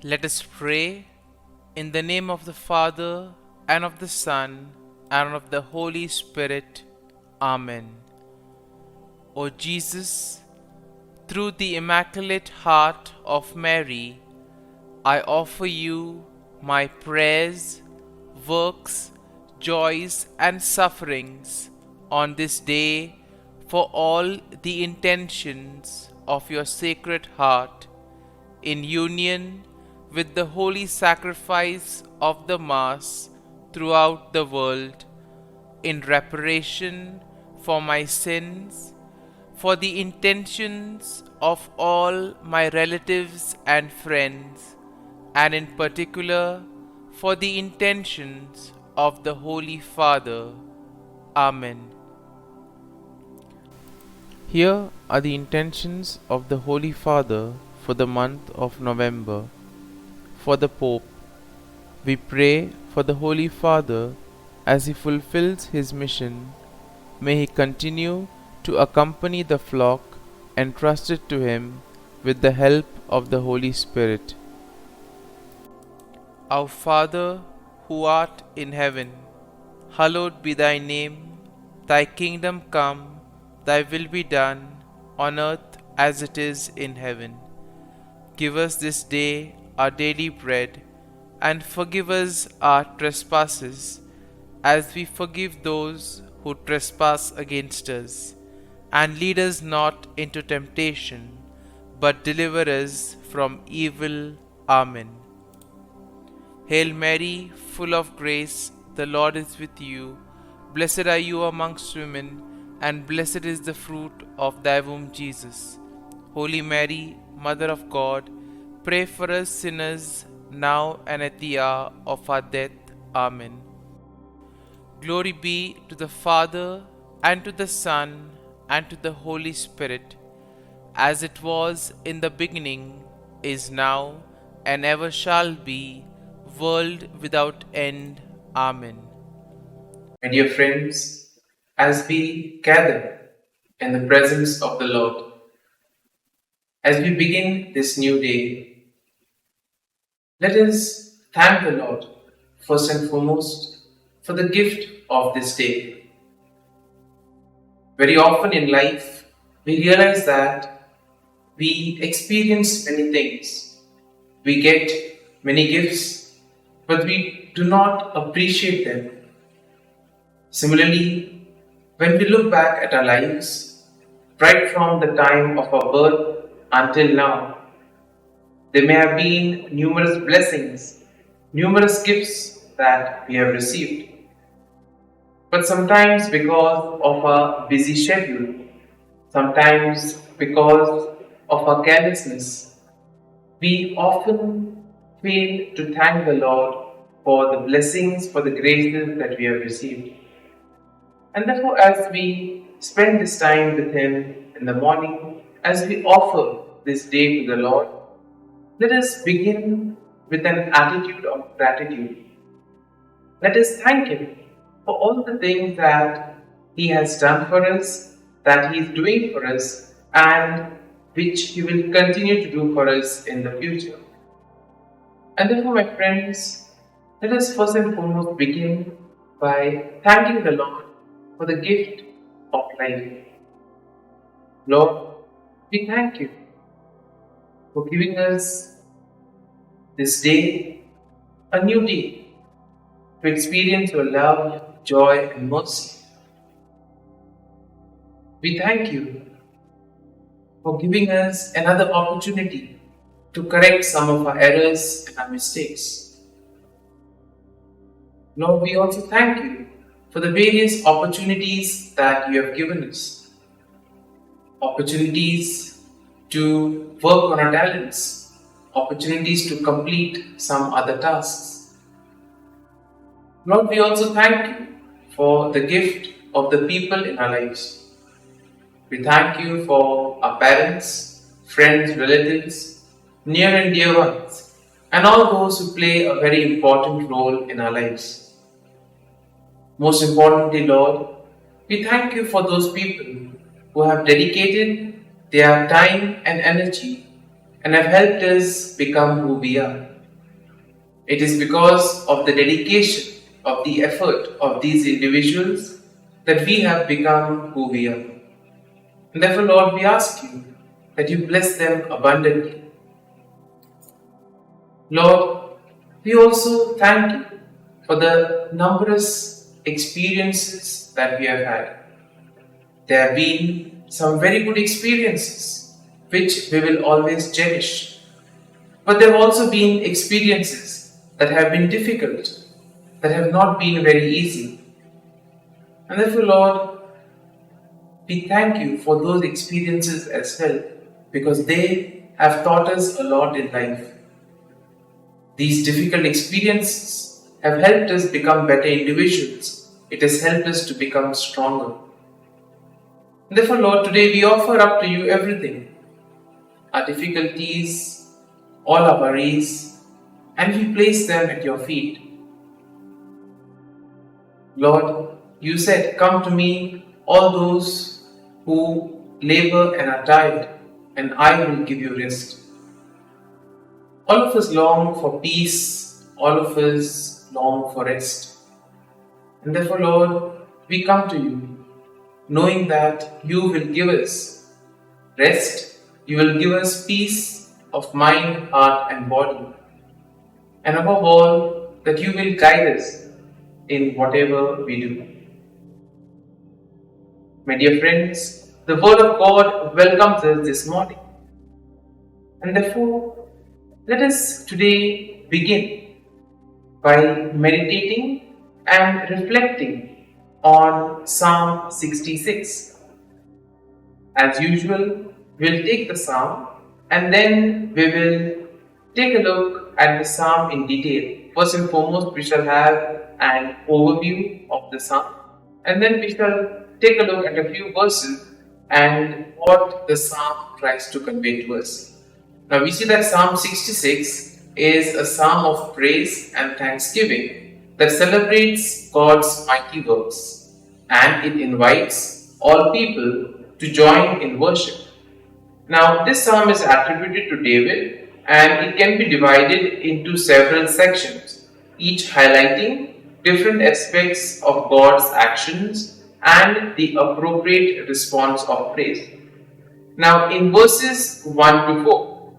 Let us pray in the name of the Father, and of the Son, and of the Holy Spirit. Amen. O Jesus, through the Immaculate Heart of Mary, I offer you my prayers, works, joys, and sufferings on this day for all the intentions of your Sacred Heart, in union with the holy sacrifice of the Mass throughout the world, in reparation for my sins, for the intentions of all my relatives and friends, and in particular for the intentions of the Holy Father. Amen. Here are the intentions of the Holy Father for the month of November. For the Pope, we pray for the Holy Father as he fulfills his mission. May he continue to accompany the flock entrusted to him with the help of the Holy Spirit. Our Father, who art in heaven, hallowed be thy name. Thy kingdom come, thy will be done, on earth as it is in heaven. Give us this day our daily bread, and forgive us our trespasses, as we forgive those who trespass against us. And lead us not into temptation, but deliver us from evil. Amen. Hail Mary, full of grace, the Lord is with you. Blessed are you amongst women, and blessed is the fruit of thy womb, Jesus. Holy Mary, Mother of God, pray for us sinners, now and at the hour of our death. Amen. Glory be to the Father, and to the Son, and to the Holy Spirit, as it was in the beginning, is now, and ever shall be, world without end. Amen. My dear friends, as we gather in the presence of the Lord, as we begin this new day, let us thank the Lord first and foremost for the gift of this day. Very often in life, we realize that we experience many things, we get many gifts, but we do not appreciate them. Similarly, when we look back at our lives, right from the time of our birth until now, there may have been numerous blessings, numerous gifts that we have received. But sometimes because of our busy schedule, sometimes because of our carelessness, we often fail to thank the Lord for the blessings, for the graces that we have received. And therefore, as we spend this time with Him in the morning, as we offer this day to the Lord, let us begin with an attitude of gratitude. Let us thank Him for all the things that He has done for us, that He is doing for us, and which He will continue to do for us in the future. And therefore, my friends, let us first and foremost begin by thanking the Lord for the gift of life. Lord, we thank you for giving us this day, a new day, to experience your love, joy, and mercy. We thank you for giving us another opportunity to correct some of our errors and our mistakes. Lord, we also thank you for the various opportunities that you have given us. Opportunities to work on our talents, opportunities to complete some other tasks. Lord, we also thank you for the gift of the people in our lives. We thank you for our parents, friends, relatives, near and dear ones, and all those who play a very important role in our lives. Most importantly, Lord, we thank you for those people who have dedicated their time and energy and have helped us become who we are. It is because of the dedication, of the effort of these individuals that we have become who we are. And therefore, Lord, we ask you that you bless them abundantly. Lord, we also thank you for the numberous experiences that we have had. There have been some very good experiences which we will always cherish. But there have also been experiences that have been difficult, that have not been very easy. And therefore, Lord, we thank you for those experiences as well, because they have taught us a lot in life. These difficult experiences have helped us become better individuals. It has helped us to become stronger. And therefore, Lord, today we offer up to you everything, our difficulties, all our worries, and we place them at your feet. Lord, you said, come to me, all those who labor and are tired, and I will give you rest. All of us long for peace, all of us long for rest. And therefore, Lord, we come to you, knowing that you will give us rest, you will give us peace of mind, heart, and body. And above all, that you will guide us in whatever we do. My dear friends, the Word of God welcomes us this morning. And therefore, let us today begin by meditating and reflecting on Psalm 66. As usual, we'll take the Psalm and then we will take a look at the Psalm in detail. First and foremost, we shall have an overview of the Psalm, and then we shall take a look at a few verses and what the Psalm tries to convey to us. Now we see that Psalm 66 is a psalm of praise and thanksgiving that celebrates God's mighty works, and it invites all people to join in worship. Now this psalm is attributed to David, and it can be divided into several sections, each highlighting different aspects of God's actions and the appropriate response of praise. Now in verses 1 to 4,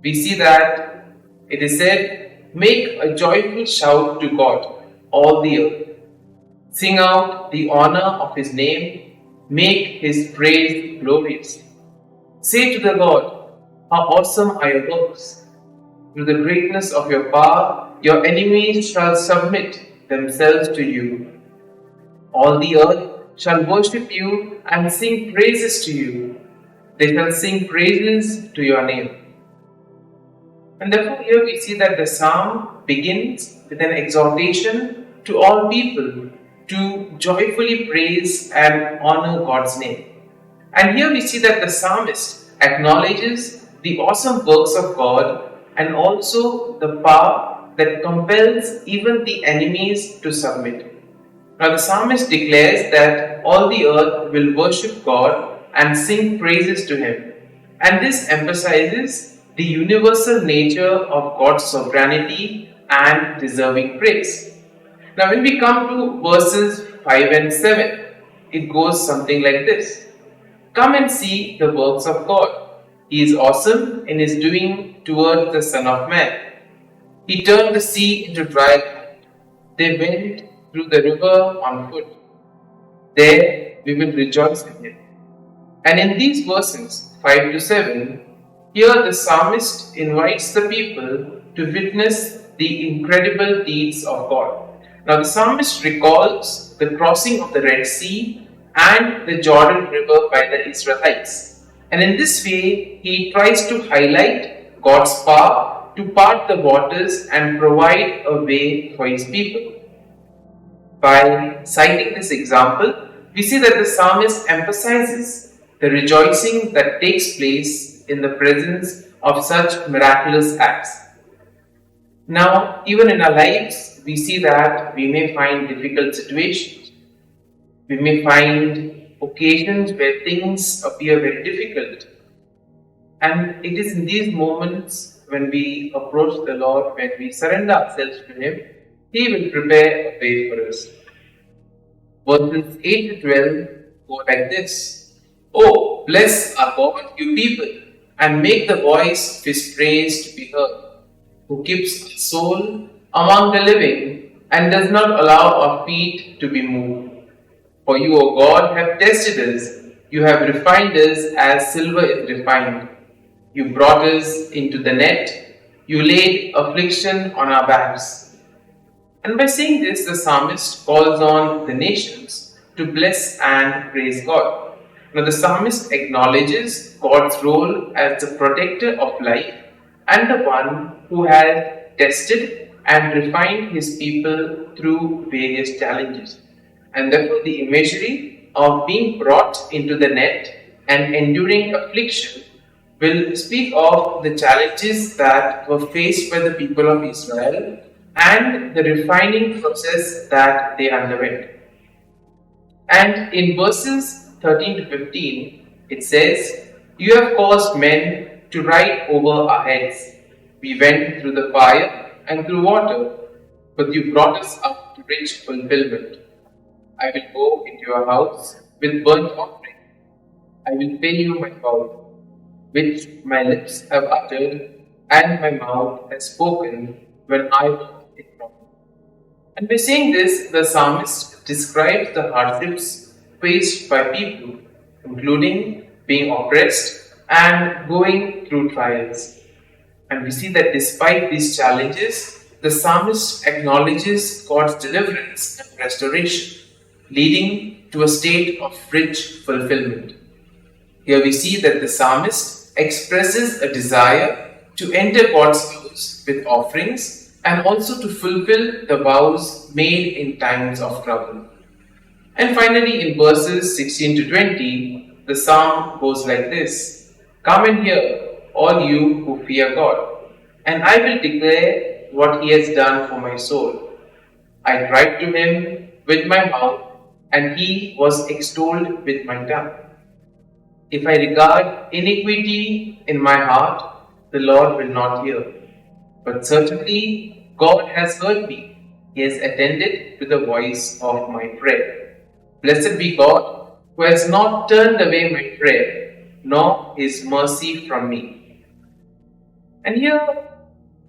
we see that it is said, make a joyful shout to God, all the earth. Sing out the honor of his name, make his praise glorious. Say to the Lord, how awesome are your works. Through the greatness of your power, your enemies shall submit themselves to you. All the earth shall worship you and sing praises to you. They shall sing praises to your name. And therefore here we see that the psalm begins with an exhortation to all people to joyfully praise and honor God's name. And here we see that the psalmist acknowledges the awesome works of God and also the power that compels even the enemies to submit. Now the psalmist declares that all the earth will worship God and sing praises to him. And this emphasizes the universal nature of God's sovereignty and deserving praise. Now when we come to verses 5 and 7, it goes something like this. Come and see the works of God. He is awesome in his doing toward the Son of Man. He turned the sea into dry land. They went through the river on foot. There we will rejoice in him. And in these verses 5 to 7, here the psalmist invites the people to witness the incredible deeds of God. Now the psalmist recalls the crossing of the Red Sea and the Jordan River by the Israelites. And in this way, he tries to highlight God's power to part the waters and provide a way for his people. By citing this example, we see that the psalmist emphasizes the rejoicing that takes place in the presence of such miraculous acts. Now, even in our lives, we see that we may find difficult situations. We may find occasions where things appear very difficult. And it is in these moments when we approach the Lord, when we surrender ourselves to Him, He will prepare a way for us. Verses 8 to 12 go like this. Oh, bless our God, you people, and make the voice of His praise to be heard, who keeps our soul among the living and does not allow our feet to be moved. For you, O God, have tested us. You have refined us as silver is refined. You brought us into the net. You laid affliction on our backs. And by saying this, the psalmist calls on the nations to bless and praise God. Now, the psalmist acknowledges God's role as the protector of life and the one who has tested and refined his people through various challenges. And therefore, the imagery of being brought into the net and enduring affliction will speak of the challenges that were faced by the people of Israel and the refining process that they underwent. And in verses 13 to 15, it says, You have caused men to ride over our heads. We went through the fire and through water, but you brought us up to rich fulfillment. I will go into your house with burnt offering. I will pay you my vow, which my lips have uttered and my mouth has spoken when I was in trouble. And by saying this, the psalmist describes the hardships faced by people, including being oppressed and going through trials. And we see that despite these challenges, the psalmist acknowledges God's deliverance and restoration, leading to a state of rich fulfillment. Here we see that the psalmist expresses a desire to enter God's house with offerings and also to fulfill the vows made in times of trouble. And finally, in verses 16 to 20, the psalm goes like this: Come and hear, all you who fear God, and I will declare what He has done for my soul. I cried to Him with my mouth, and He was extolled with my tongue. If I regard iniquity in my heart, the Lord will not hear. But certainly God has heard me. He has attended to the voice of my prayer. Blessed be God, who has not turned away my prayer, nor His mercy from me. And here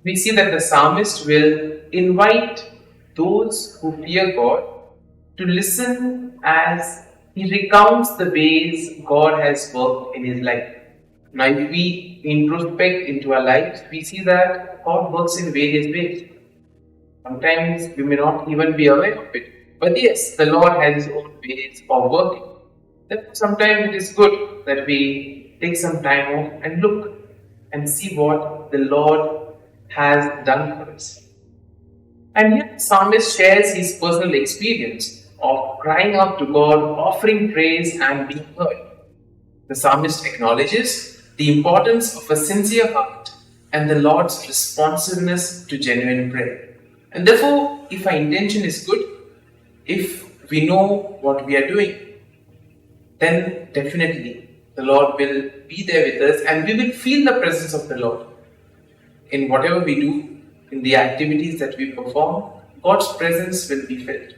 we see that the psalmist will invite those who fear God to listen as he recounts the ways God has worked in his life. Now, if we introspect into our lives, we see that God works in various ways. Sometimes we may not even be aware of it. But yes, the Lord has His own ways of working. Therefore, sometimes it is good that we take some time off and look and see what the Lord has done for us. And here the psalmist shares his personal experience of crying out to God, offering praise and being heard. The psalmist acknowledges the importance of a sincere heart and the Lord's responsiveness to genuine prayer. And therefore, if our intention is good, if we know what we are doing, then definitely the Lord will be there with us and we will feel the presence of the Lord. In whatever we do, in the activities that we perform, God's presence will be felt.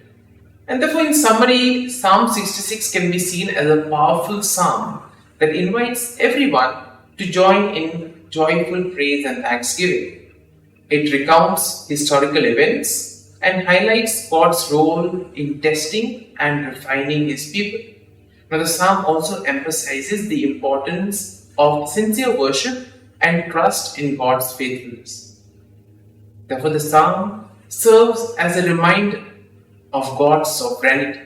And therefore, in summary, Psalm 66 can be seen as a powerful psalm that invites everyone to join in joyful praise and thanksgiving. It recounts historical events and highlights God's role in testing and refining His people. Now, the psalm also emphasizes the importance of sincere worship and trust in God's faithfulness. Therefore, the psalm serves as a reminder of God's sovereignty,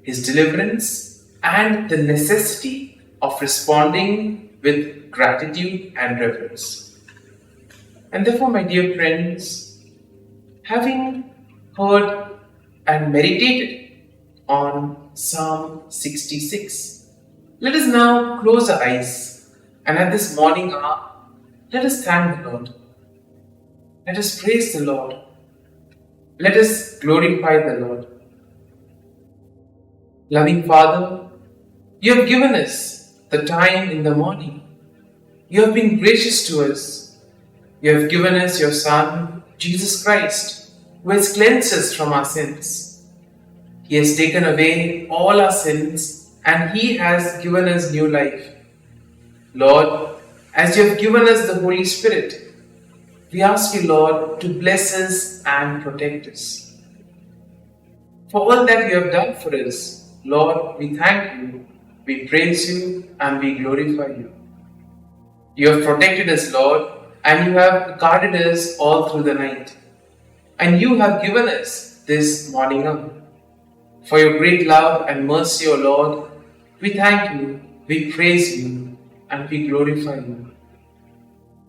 His deliverance, and the necessity of responding with gratitude and reverence. And therefore, my dear friends, having heard and meditated on Psalm 66, let us now close our eyes and at this morning hour, let us thank the Lord. Let us praise the Lord. Let us glorify the Lord. Loving Father, You have given us the time in the morning. You have been gracious to us. You have given us your Son, Jesus Christ, who has cleansed us from our sins. He has taken away all our sins and He has given us new life. Lord, as you have given us the Holy Spirit, we ask you, Lord, to bless us and protect us. For all that you have done for us, Lord, we thank you, we praise you, and we glorify you. You have protected us, Lord, and you have guarded us all through the night. And you have given us this morning hour. For your great love and mercy, O Lord, we thank you, we praise you, and we glorify you.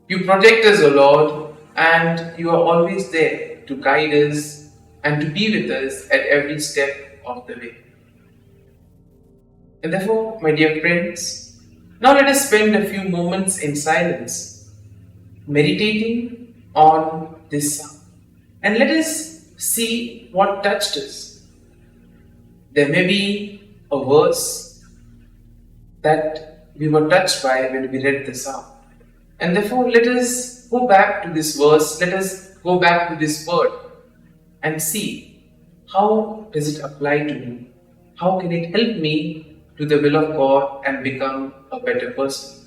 You protect us, O Lord, and you are always there to guide us and to be with us at every step of the way. And therefore, my dear friends, now let us spend a few moments in silence, meditating on this psalm. And let us see what touched us. There may be a verse that we were touched by when we read the psalm. And therefore, let us go back to this verse, let us go back to this word and see how does it apply to me? How can it help me to the will of God and become a better person?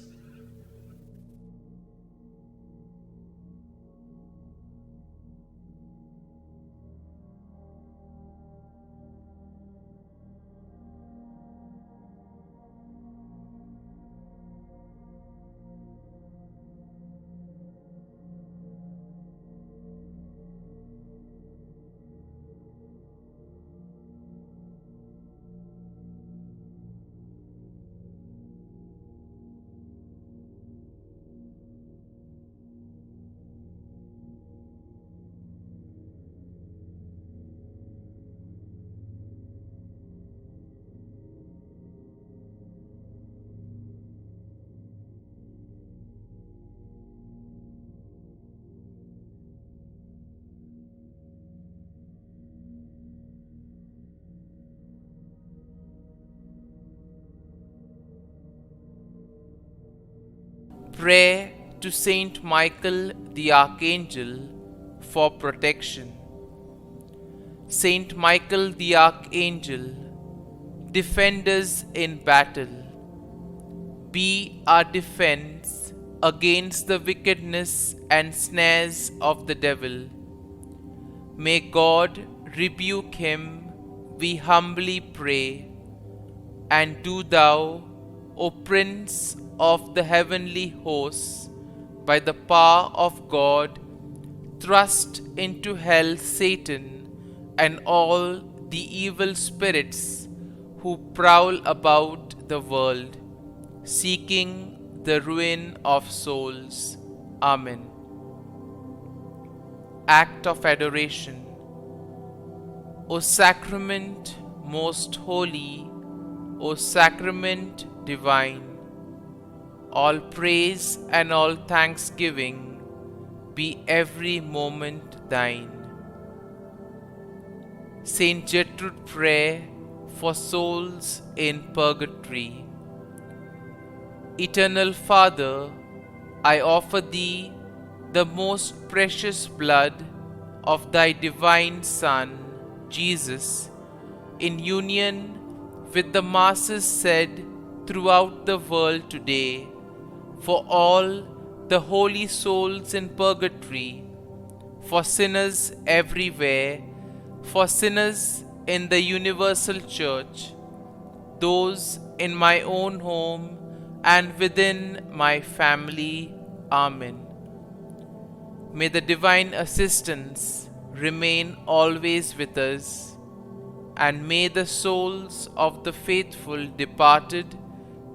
Pray to Saint Michael the Archangel for protection. Saint Michael the Archangel, defend us in battle. Be our defense against the wickedness and snares of the devil. May God rebuke him, we humbly pray. And do thou, O Prince of the heavenly hosts, by the power of God, thrust into hell Satan and all the evil spirits who prowl about the world, seeking the ruin of souls. Amen. Act of Adoration. O Sacrament most holy, O Sacrament divine, all praise and all thanksgiving be every moment thine. Saint Gertrude, prayer for souls in purgatory. Eternal Father, I offer Thee the most precious blood of Thy divine Son, Jesus, in union with the masses said throughout the world today, for all the holy souls in purgatory, for sinners everywhere, for sinners in the universal church, those in my own home and within my family. Amen. May the divine assistance remain always with us, and may the souls of the faithful departed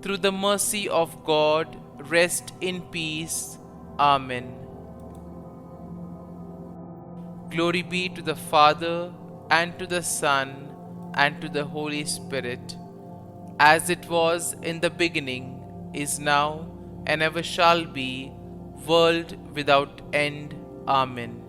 through the mercy of God rest in peace. Amen. Glory be to the Father, and to the Son, and to the Holy Spirit, as it was in the beginning, is now, and ever shall be, world without end. Amen.